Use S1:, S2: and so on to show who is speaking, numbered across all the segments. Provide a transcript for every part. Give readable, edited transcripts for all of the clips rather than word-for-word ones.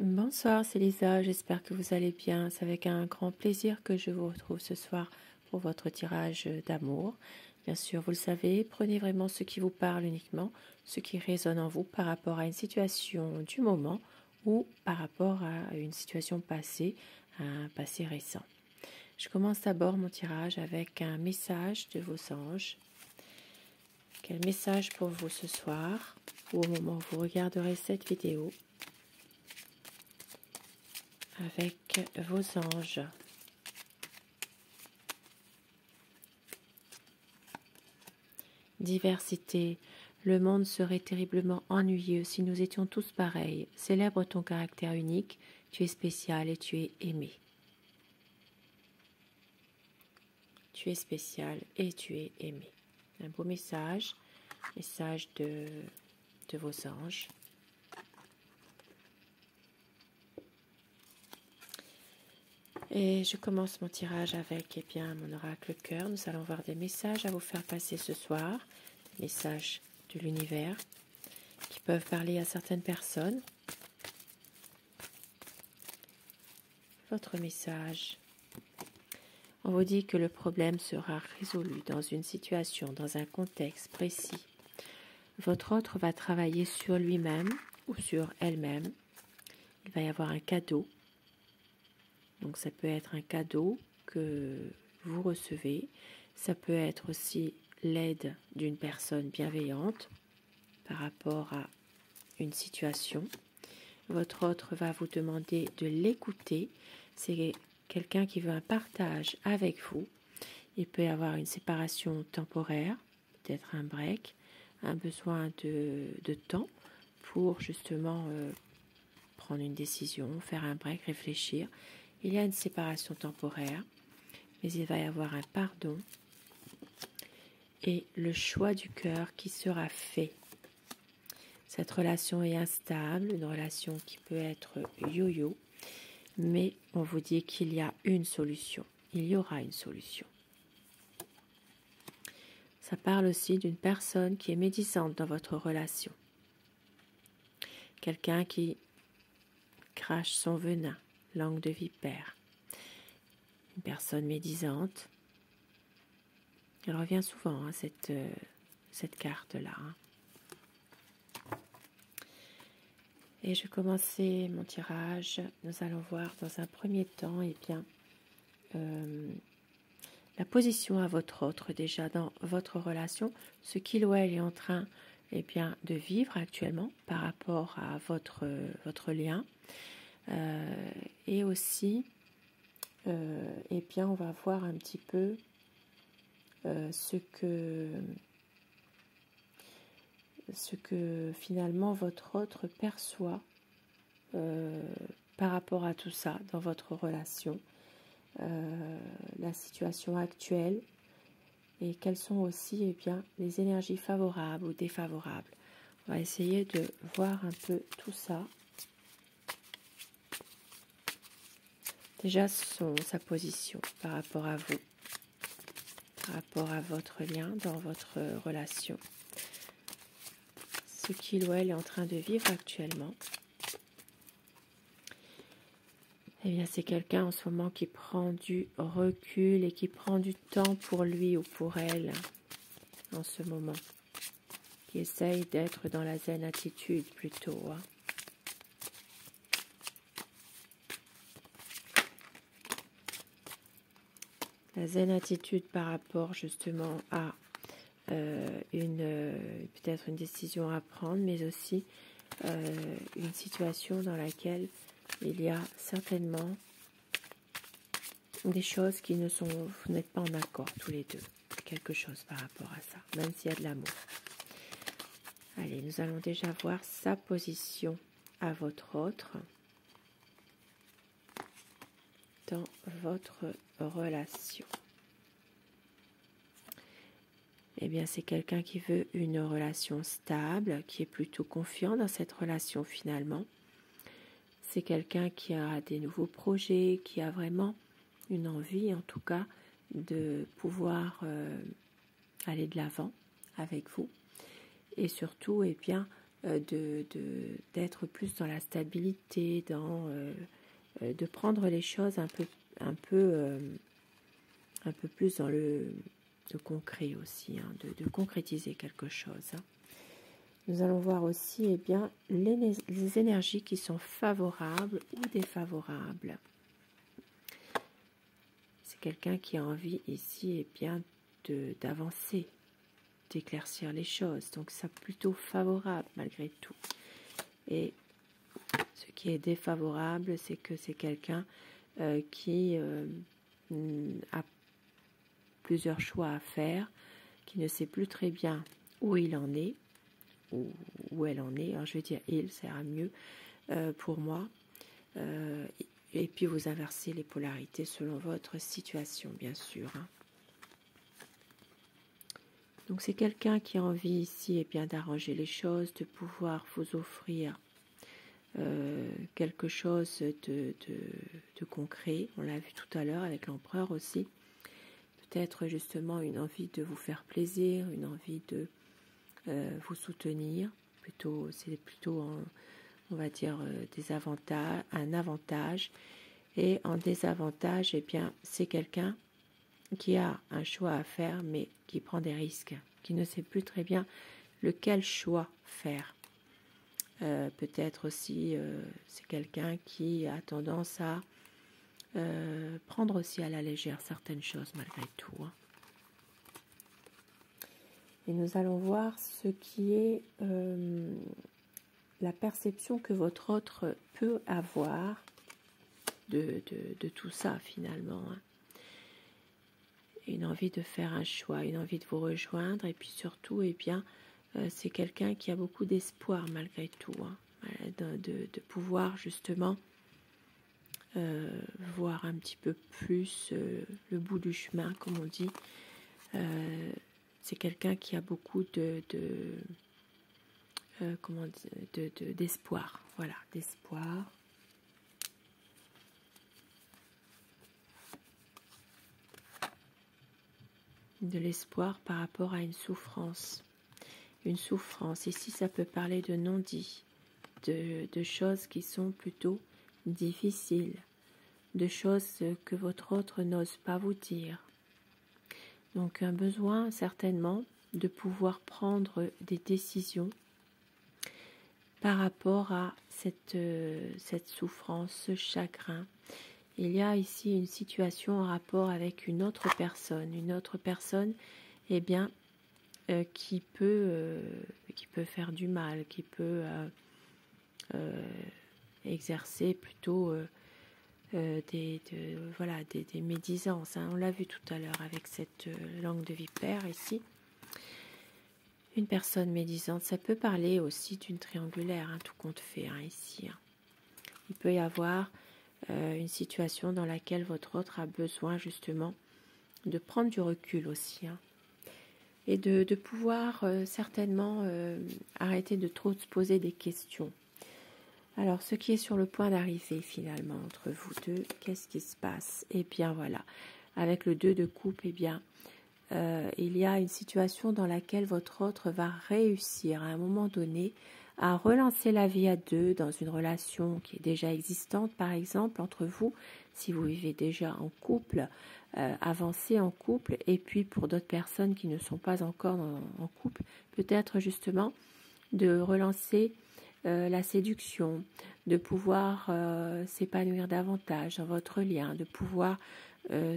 S1: Bonsoir, c'est Lisa, j'espère que vous allez bien. C'est avec un grand plaisir que je vous retrouve ce soir pour votre tirage d'amour. Bien sûr, vous le savez, prenez vraiment ce qui vous parle uniquement, ce qui résonne en vous par rapport à une situation du moment ou par rapport à une situation passée, à un passé récent. Je commence d'abord mon tirage avec un message de vos anges. Quel message pour vous ce soir ou au moment où vous regarderez cette vidéo avec vos anges? Diversité. Le monde serait terriblement ennuyeux si nous étions tous pareils. Célèbre ton caractère unique, tu es spécial et tu es aimé. Tu es spécial et tu es aimé. Un beau message, message de vos anges. Et je commence mon tirage avec mon oracle cœur. Nous allons voir des messages à vous faire passer ce soir, des messages de l'univers qui peuvent parler à certaines personnes. Votre message. On vous dit que le problème sera résolu dans une situation, dans un contexte précis. Votre autre va travailler sur lui-même ou sur elle-même. Il va y avoir un cadeau. Donc ça peut être un cadeau que vous recevez. Ça peut être aussi l'aide d'une personne bienveillante par rapport à une situation. Votre autre va vous demander de l'écouter. C'est quelqu'un qui veut un partage avec vous. Il peut y avoir une séparation temporaire, peut-être un break, un besoin de temps pour justement prendre une décision, faire un break, réfléchir. Il y a une séparation temporaire, mais il va y avoir un pardon et le choix du cœur qui sera fait. Cette relation est instable, une relation qui peut être yo-yo, mais on vous dit qu'il y a une solution. Il y aura une solution. Ça parle aussi d'une personne qui est médisante dans votre relation. Quelqu'un qui crache son venin, langue de vipère. Une personne médisante. Elle revient souvent, hein, cette carte-là. Hein. Et je vais commencer mon tirage. Nous allons voir dans un premier temps la position à votre autre déjà dans votre relation, ce qu'il ou elle est en train de vivre actuellement par rapport à votre lien. Et aussi, on va voir un petit peu ce que finalement votre autre perçoit par rapport à tout ça dans votre relation, la situation actuelle et quelles sont aussi les énergies favorables ou défavorables. On va essayer de voir un peu tout ça. Déjà, sa position par rapport à vous, par rapport à votre lien dans votre relation. Ce qu'il ou elle est en train de vivre actuellement. C'est quelqu'un en ce moment qui prend du recul et qui prend du temps pour lui ou pour elle en ce moment. Qui essaye d'être dans la zen attitude plutôt. Hein. La zen attitude par rapport justement à peut-être une décision à prendre, mais aussi une situation dans laquelle il y a certainement des choses qui vous n'êtes pas en accord tous les deux. Quelque chose par rapport à ça, même s'il y a de l'amour. Allez, nous allons déjà voir sa position à votre autre dans votre relation. C'est quelqu'un qui veut une relation stable, qui est plutôt confiant dans cette relation finalement. C'est quelqu'un qui a des nouveaux projets, qui a vraiment une envie en tout cas de pouvoir aller de l'avant avec vous. Et surtout, d'être plus dans la stabilité, de prendre les choses un peu plus dans le concret aussi, hein, de concrétiser quelque chose. Hein. Nous allons voir aussi les énergies qui sont favorables ou défavorables. C'est quelqu'un qui a envie ici d'avancer, d'éclaircir les choses. Donc c'est plutôt favorable malgré tout. Et ce qui est défavorable, c'est que c'est quelqu'un qui a plusieurs choix à faire, qui ne sait plus très bien où il en est, où elle en est. Alors je vais dire il, ça ira mieux pour moi. Et puis vous inversez les polarités selon votre situation, bien sûr. Hein. Donc c'est quelqu'un qui a envie ici d'arranger les choses, de pouvoir vous offrir quelque chose de concret. On l'a vu tout à l'heure avec l'empereur aussi. Peut-être justement une envie de vous faire plaisir, une envie de vous soutenir. C'est plutôt on va dire un avantage. Et en désavantage, c'est quelqu'un qui a un choix à faire, mais qui prend des risques, qui ne sait plus très bien lequel choix faire. Peut-être aussi, c'est quelqu'un qui a tendance à prendre aussi à la légère certaines choses malgré tout. Hein. Et nous allons voir ce qui est la perception que votre autre peut avoir de tout ça finalement. Hein. Une envie de faire un choix, une envie de vous rejoindre, et puis surtout, c'est quelqu'un qui a beaucoup d'espoir malgré tout, hein, de pouvoir justement voir un petit peu plus le bout du chemin, comme on dit. C'est quelqu'un qui a beaucoup d'espoir, voilà, d'espoir. De l'espoir par rapport à une souffrance. Une souffrance, ici ça peut parler de non-dit, de choses qui sont plutôt difficiles, de choses que votre autre n'ose pas vous dire. Donc un besoin certainement de pouvoir prendre des décisions par rapport à cette souffrance, ce chagrin. Il y a ici une situation en rapport avec une autre personne qui peut faire du mal, qui peut exercer plutôt des médisances. Hein. On l'a vu tout à l'heure avec cette langue de vipère ici. Une personne médisante, ça peut parler aussi d'une triangulaire, hein, tout compte fait ici. Hein. Il peut y avoir une situation dans laquelle votre autre a besoin justement de prendre du recul aussi. Hein. Et de pouvoir certainement arrêter de trop se poser des questions. Alors, ce qui est sur le point d'arriver finalement entre vous deux, qu'est-ce qui se passe? Eh bien voilà, avec le 2 de coupe, il y a une situation dans laquelle votre autre va réussir à un moment donné à relancer la vie à deux dans une relation qui est déjà existante, par exemple, entre vous, si vous vivez déjà en couple, avancer en couple, et puis pour d'autres personnes qui ne sont pas encore en couple, peut-être justement de relancer la séduction, de pouvoir s'épanouir davantage dans votre lien, de pouvoir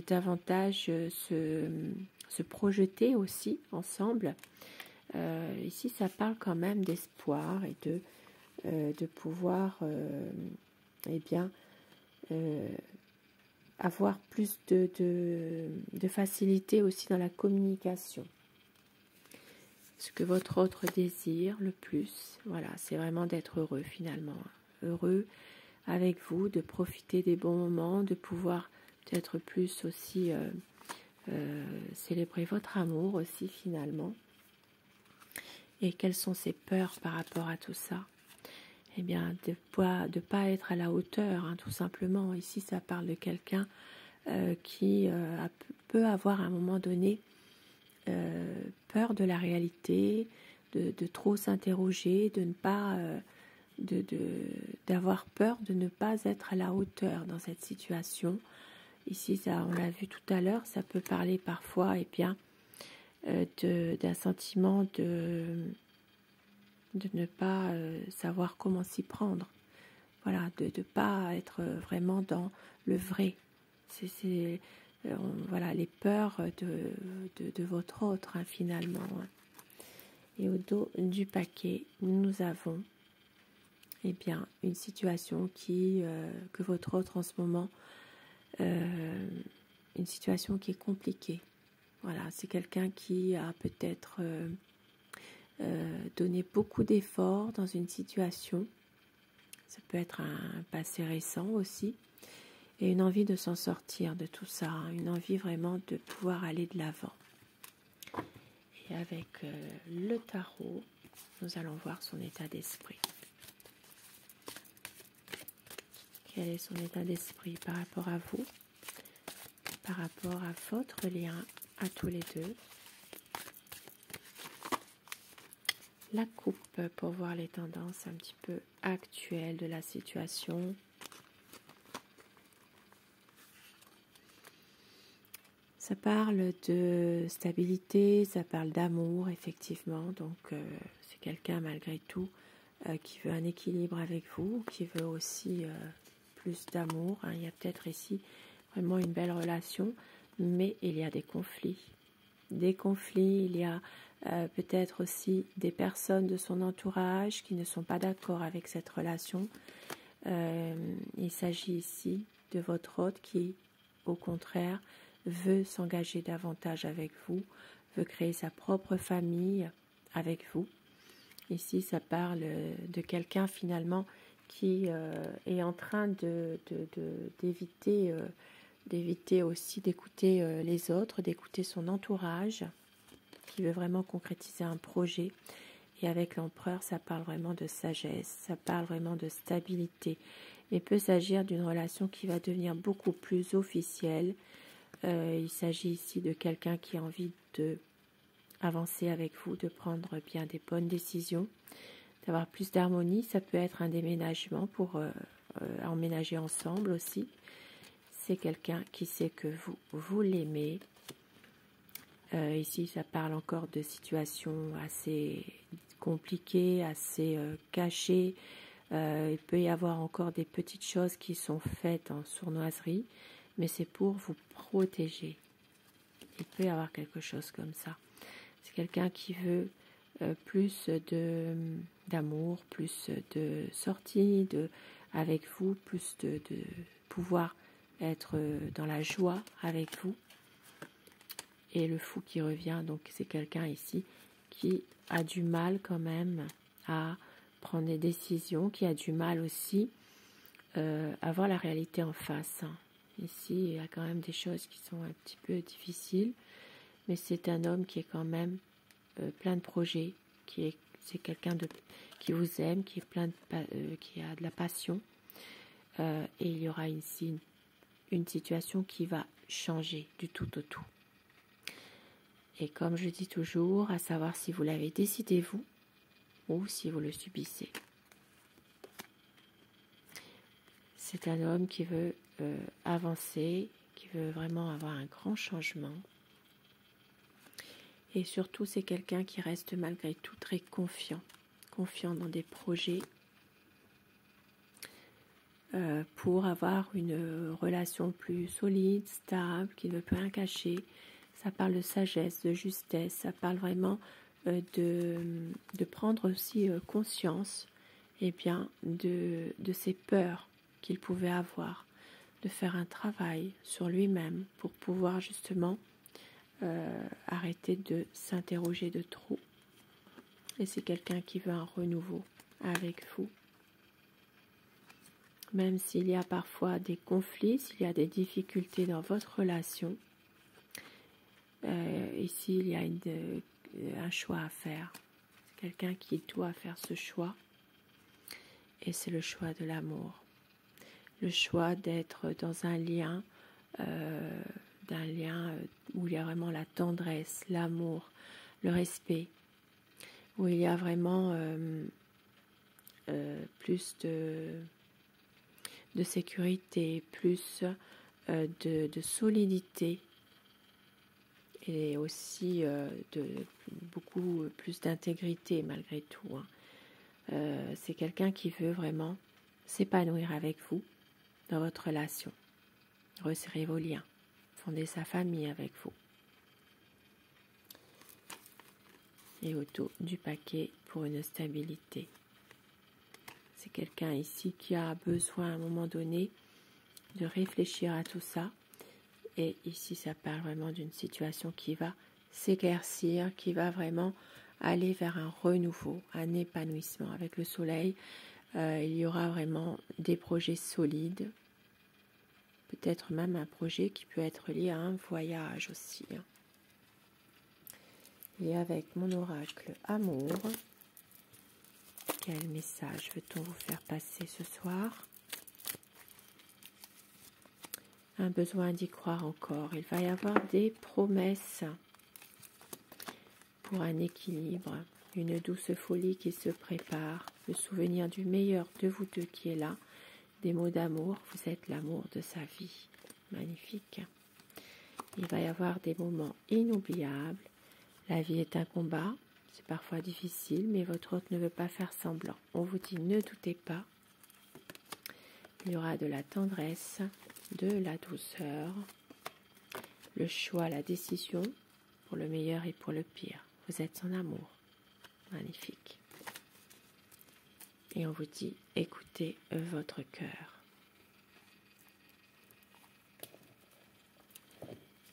S1: davantage se projeter aussi ensemble. Ici, ça parle quand même d'espoir et de pouvoir avoir plus de facilité aussi dans la communication. Ce que votre autre désire le plus, voilà, c'est vraiment d'être heureux finalement. Heureux avec vous, de profiter des bons moments, de pouvoir peut-être plus aussi célébrer votre amour aussi finalement. Et quelles sont ses peurs par rapport à tout ça? Eh bien, de pas être à la hauteur, hein, tout simplement. Ici, ça parle de quelqu'un qui peut avoir à un moment donné peur de la réalité, de trop s'interroger, de ne pas d'avoir peur de ne pas être à la hauteur dans cette situation. Ici, ça, on l'a vu tout à l'heure, ça peut parler parfois d'un sentiment de ne pas savoir comment s'y prendre. Voilà, de ne pas être vraiment dans le vrai. Voilà, les peurs de votre autre, hein, finalement. Et au dos du paquet, nous avons une situation que votre autre en ce moment, une situation qui est compliquée. Voilà, c'est quelqu'un qui a peut-être donné beaucoup d'efforts dans une situation. Ça peut être un passé récent aussi. Et une envie de s'en sortir de tout ça, hein, une envie vraiment de pouvoir aller de l'avant. Et avec le tarot, nous allons voir son état d'esprit. Quel est son état d'esprit par rapport à vous, par rapport à votre lien à tous les deux. La coupe pour voir les tendances un petit peu actuelles de la situation. Ça parle de stabilité, ça parle d'amour, effectivement. Donc, c'est quelqu'un, malgré tout, qui veut un équilibre avec vous, qui veut aussi plus d'amour. Hein. Il y a peut-être ici vraiment une belle relation, mais il y a des conflits. Des conflits, il y a peut-être aussi des personnes de son entourage qui ne sont pas d'accord avec cette relation. Il s'agit ici de votre hôte qui, au contraire, veut s'engager davantage avec vous, veut créer sa propre famille avec vous. Ici, ça parle de quelqu'un finalement qui est en train d'éviter aussi d'écouter les autres, d'écouter son entourage, qui veut vraiment concrétiser un projet. Et avec l'empereur, ça parle vraiment de sagesse, ça parle vraiment de stabilité. Il peut s'agir d'une relation qui va devenir beaucoup plus officielle. Il s'agit ici de quelqu'un qui a envie d'avancer avec vous, de prendre bien des bonnes décisions, d'avoir plus d'harmonie. Ça peut être un déménagement pour emménager ensemble aussi. C'est quelqu'un qui sait que vous l'aimez. Ici, ça parle encore de situations assez compliquées, assez cachées. Il peut y avoir encore des petites choses qui sont faites en sournoiserie, mais c'est pour vous protéger. Il peut y avoir quelque chose comme ça. C'est quelqu'un qui veut plus d'amour, plus de sorties avec vous, plus de pouvoir être dans la joie avec vous. Et le fou qui revient, donc c'est quelqu'un ici qui a du mal quand même à prendre des décisions, qui a du mal aussi à voir la réalité en face. Ici, il y a quand même des choses qui sont un petit peu difficiles, mais c'est un homme qui est quand même plein de projets, c'est quelqu'un qui vous aime, qui a de la passion, et il y aura ici une situation qui va changer du tout au tout. Et comme je dis toujours, à savoir si vous l'avez décidé vous ou si vous le subissez. C'est un homme qui veut avancer, qui veut vraiment avoir un grand changement. Et surtout, c'est quelqu'un qui reste malgré tout très confiant dans des projets pour avoir une relation plus solide, stable, qui ne veut plus rien cacher. Ça parle de sagesse, de justesse, ça parle vraiment de prendre aussi conscience de ses peurs qu'il pouvait avoir, de faire un travail sur lui-même pour pouvoir justement arrêter de s'interroger de trop. Et c'est quelqu'un qui veut un renouveau avec vous. Même s'il y a parfois des conflits, s'il y a des difficultés dans votre relation, ici il y a un choix à faire. C'est quelqu'un qui doit faire ce choix. Et c'est le choix de l'amour. Le choix d'être dans un lien, où il y a vraiment la tendresse, l'amour, le respect. où il y a vraiment plus de sécurité, plus de solidité et aussi de beaucoup plus d'intégrité malgré tout. C'est quelqu'un qui veut vraiment s'épanouir avec vous dans votre relation, resserrer vos liens, fonder sa famille avec vous. Et au dos du paquet pour une stabilité. C'est quelqu'un ici qui a besoin à un moment donné de réfléchir à tout ça. Et ici, ça parle vraiment d'une situation qui va s'éclaircir, qui va vraiment aller vers un renouveau, un épanouissement. Avec le soleil, il y aura vraiment des projets solides, peut-être même un projet qui peut être lié à un voyage aussi. Et avec mon oracle amour, quel message veut-on vous faire passer ce soir? Un besoin d'y croire encore. Il va y avoir des promesses pour un équilibre, une douce folie qui se prépare, le souvenir du meilleur de vous deux qui est là, des mots d'amour. Vous êtes l'amour de sa vie. Magnifique. Il va y avoir des moments inoubliables. La vie est un combat, c'est parfois difficile, mais votre hôte ne veut pas faire semblant. On vous dit ne doutez pas. Il y aura de la tendresse, de la douceur, le choix, la décision pour le meilleur et pour le pire. Vous êtes son amour. Magnifique. Et on vous dit écoutez votre cœur.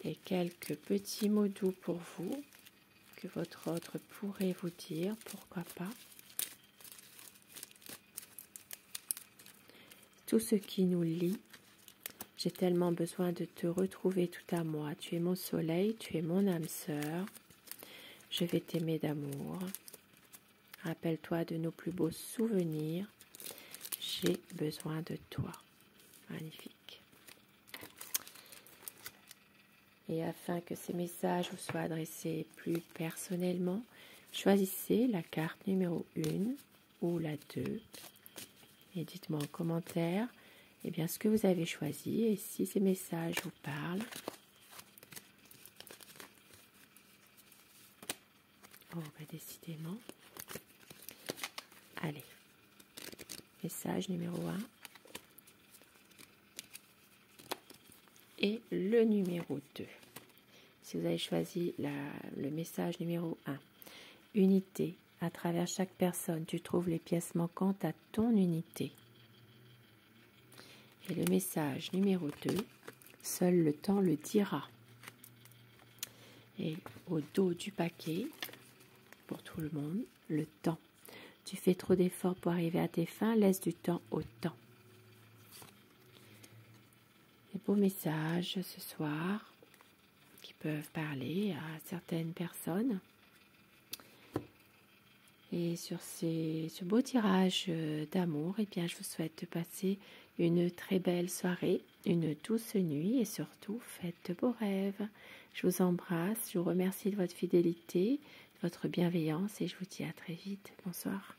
S1: Et quelques petits mots doux pour vous que votre autre pourrait vous dire, pourquoi pas. Tout ce qui nous lie, j'ai tellement besoin de te retrouver tout à moi. Tu es mon soleil, tu es mon âme sœur. Je vais t'aimer d'amour. Rappelle-toi de nos plus beaux souvenirs. J'ai besoin de toi. Magnifique. Et afin que ces messages vous soient adressés plus personnellement, choisissez la carte numéro 1 ou la 2 et dites-moi en commentaire ce que vous avez choisi et si ces messages vous parlent. Oh, décidément. Allez, message numéro 1 et le numéro 2. Si vous avez choisi le message numéro 1, unité, à travers chaque personne, tu trouves les pièces manquantes à ton unité. Et le message numéro 2, seul le temps le dira. Et au dos du paquet, pour tout le monde, le temps. Tu fais trop d'efforts pour arriver à tes fins, laisse du temps au temps. Des beaux messages ce soir qui peuvent parler à certaines personnes. Et sur ce beau tirage d'amour, je vous souhaite de passer une très belle soirée, une douce nuit et surtout faites de beaux rêves. Je vous embrasse, je vous remercie de votre fidélité, de votre bienveillance et je vous dis à très vite. Bonsoir.